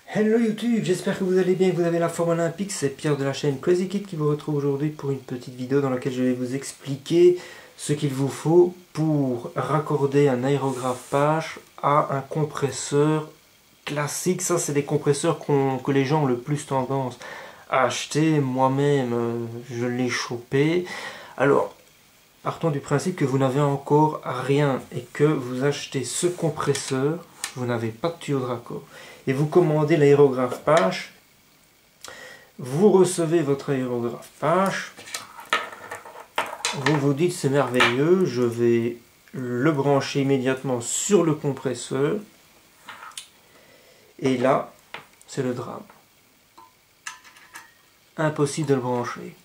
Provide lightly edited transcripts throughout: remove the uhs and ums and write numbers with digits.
Hello YouTube, j'espère que vous allez bien, que vous avez la forme olympique. C'est Pierre de la chaîne Crazy Kid qui vous retrouve aujourd'hui pour une petite vidéo dans laquelle je vais vous expliquer ce qu'il vous faut pour raccorder un aérographe Pache à un compresseur classique. Ça, c'est des compresseurs que les gens ont le plus tendance à acheter. Moi-même, je l'ai chopé. Alors, partons du principe que vous n'avez encore rien et que vous achetez ce compresseur, vous n'avez pas de tuyau de raccord. Et vous commandez l'aérographe Pache, vous recevez votre aérographe Pache, vous vous dites c'est merveilleux, je vais le brancher immédiatement sur le compresseur, et là c'est le drame. Impossible de le brancher.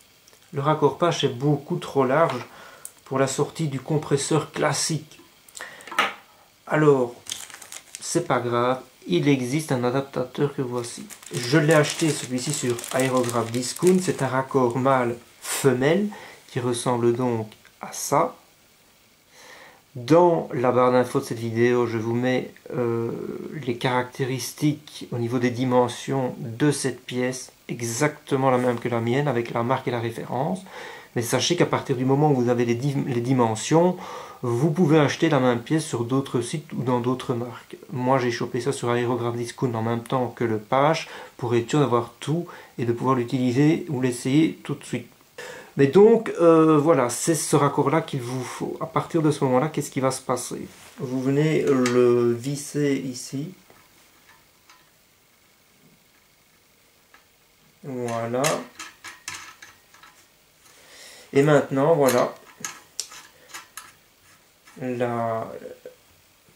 Le raccord Pache est beaucoup trop large pour la sortie du compresseur classique. Alors, c'est pas grave. Il existe un adaptateur que voici. Je l'ai acheté celui-ci sur Aérographe Discount. C'est un raccord mâle-femelle qui ressemble donc à ça. Dans la barre d'infos de cette vidéo, je vous mets les caractéristiques au niveau des dimensions de cette pièce, exactement la même que la mienne, avec la marque et la référence. Mais sachez qu'à partir du moment où vous avez les dimensions, vous pouvez acheter la même pièce sur d'autres sites ou dans d'autres marques. Moi, j'ai chopé ça sur Aérographe Discount en même temps que le Pache pour être sûr d'avoir tout et de pouvoir l'utiliser ou l'essayer tout de suite. Mais donc, voilà, c'est ce raccord-là qu'il vous faut. À partir de ce moment-là, qu'est-ce qui va se passer? Vous venez le visser ici. Voilà. Et maintenant, voilà, la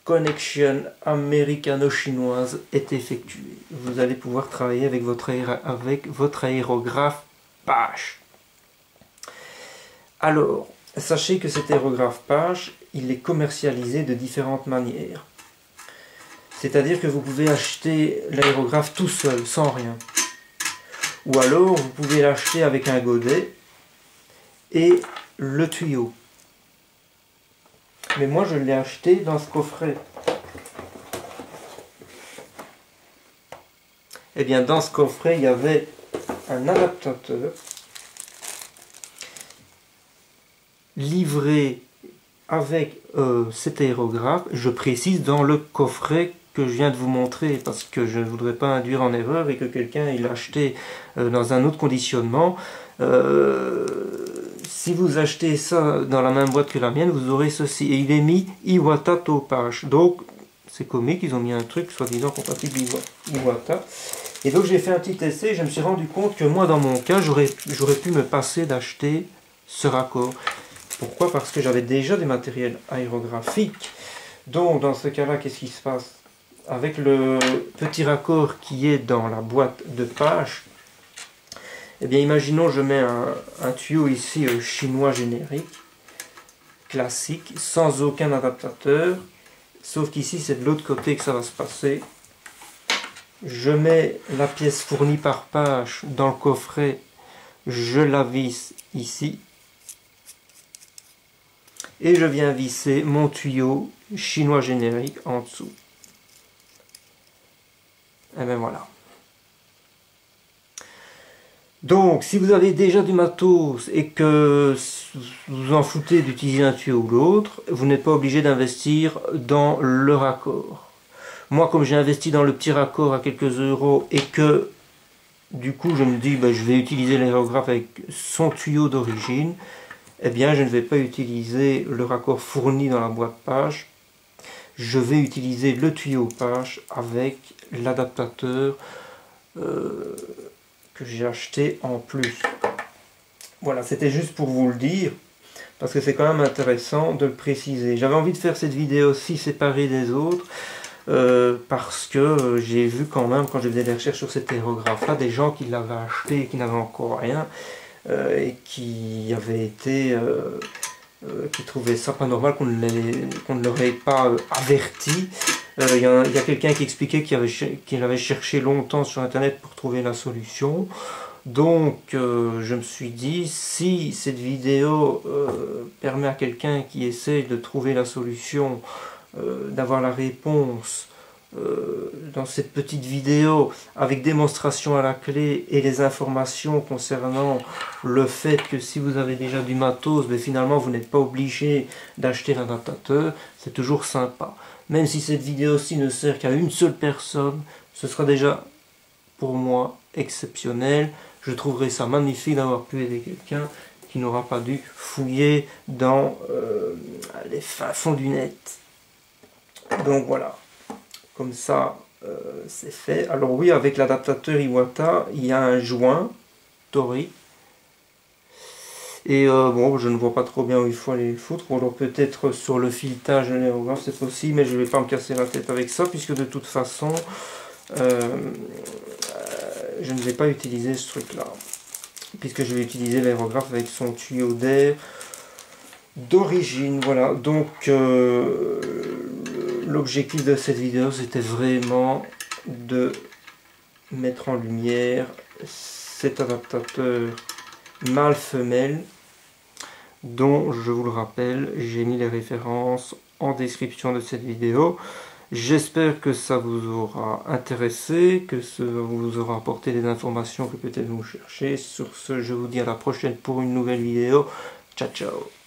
connexion américano-chinoise est effectuée. Vous allez pouvoir travailler avec votre aérographe Pache. Alors, sachez que cet aérographe Pache, il est commercialisé de différentes manières. C'est-à-dire que vous pouvez acheter l'aérographe tout seul, sans rien. Ou alors, vous pouvez l'acheter avec un godet et le tuyau. Mais moi, je l'ai acheté dans ce coffret. Et bien, dans ce coffret, il y avait un adaptateur livré avec cet aérographe. Je précise dans le coffret que je viens de vous montrer parce que je ne voudrais pas induire en erreur et que quelqu'un l'a acheté dans un autre conditionnement. Si vous achetez ça dans la même boîte que la mienne, vous aurez ceci. Et il est mis Iwata Topache. Donc, c'est comique, ils ont mis un truc soi-disant compatible Iwata. Et donc, j'ai fait un petit essai et je me suis rendu compte que moi, dans mon cas, j'aurais pu me passer d'acheter ce raccord. Pourquoi? Parce que j'avais déjà des matériels aérographiques. Donc, dans ce cas-là, qu'est-ce qui se passe? Avec le petit raccord qui est dans la boîte de Pache, eh bien, imaginons, je mets un tuyau ici chinois générique, classique, sans aucun adaptateur, sauf qu'ici, c'est de l'autre côté que ça va se passer. Je mets la pièce fournie par Pache dans le coffret, je la visse ici, et je viens visser mon tuyau chinois générique en dessous. Et bien voilà. Donc, si vous avez déjà du matos et que vous en foutez d'utiliser un tuyau ou l'autre, vous n'êtes pas obligé d'investir dans le raccord. Moi, comme j'ai investi dans le petit raccord à quelques euros et que, du coup, je me dis, ben, je vais utiliser l'aérographe avec son tuyau d'origine, eh bien, je ne vais pas utiliser le raccord fourni dans la boîte Pache. Je vais utiliser le tuyau Pache avec l'adaptateur que j'ai acheté en plus. Voilà, c'était juste pour vous le dire, parce que c'est quand même intéressant de le préciser. J'avais envie de faire cette vidéo aussi séparée des autres, parce que j'ai vu quand même, quand je faisais des recherches sur cet aérographe-là, des gens qui l'avaient acheté et qui n'avaient encore rien, et qui avaient été... qui trouvaient ça pas normal qu'on ne leur ait pas averti. Il y a quelqu'un qui expliquait qu'il avait cherché longtemps sur internet pour trouver la solution. Donc je me suis dit, si cette vidéo permet à quelqu'un qui essaie de trouver la solution d'avoir la réponse dans cette petite vidéo avec démonstration à la clé et les informations concernant le fait que si vous avez déjà du matos, mais finalement vous n'êtes pas obligé d'acheter l'adaptateur, c'est toujours sympa. Même si cette vidéo-ci ne sert qu'à une seule personne, ce sera déjà pour moi exceptionnel. Je trouverais ça magnifique d'avoir pu aider quelqu'un qui n'aura pas dû fouiller dans les fins fonds du net. Donc voilà, comme ça c'est fait. Alors oui, avec l'adaptateur Iwata, il y a un joint torique. Et bon, je ne vois pas trop bien où il faut aller le foutre. Ou alors peut-être sur le filetage de l'aérographe, c'est possible, mais je ne vais pas me casser la tête avec ça, puisque de toute façon, je ne vais pas utiliser ce truc-là. Puisque je vais utiliser l'aérographe avec son tuyau d'air d'origine. Voilà, donc l'objectif de cette vidéo, c'était vraiment de mettre en lumière cet adaptateur mâle-femelle, dont, je vous le rappelle, j'ai mis les références en description de cette vidéo. J'espère que ça vous aura intéressé, que ça vous aura apporté des informations que peut-être vous cherchez. Sur ce, je vous dis à la prochaine pour une nouvelle vidéo. Ciao, ciao!